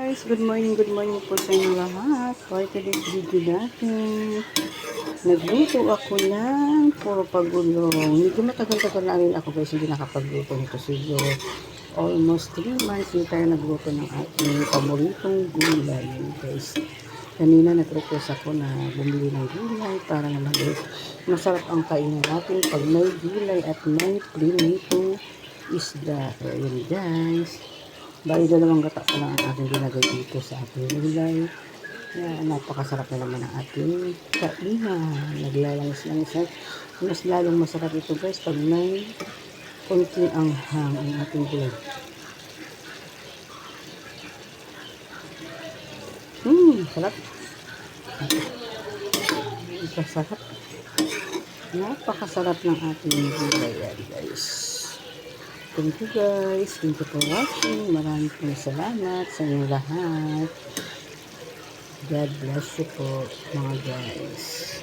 good morning po sa inyo lahat. For today's video natin, nagluto ako ng puro pagulong. Medyo matagal-tagal na rin ako guys, hindi nakapagluto nito. Siguro almost 3 months hindi tayo nagluto ng ating paboritong gulay guys. Kanina nag-request ako na bumili ng gulay para naman masarap ang kainin natin pag may gulay at may prinitong isda. So, yun guys. Bali, dalawang gata pa lang ang aking ginagay dito sa ating gulay. Kaya napakasarap na naman ang ating kainan. Naglalangis-langis. Mas lalong masarap ito guys pag may konting anghang ang ating gulay. Sarap. Napakasarap. Napakasarap ng ating gulay yan guys. Thank you guys. Thank you for watching. Maraming salamat sa inyo lahat. God bless you po mga guys.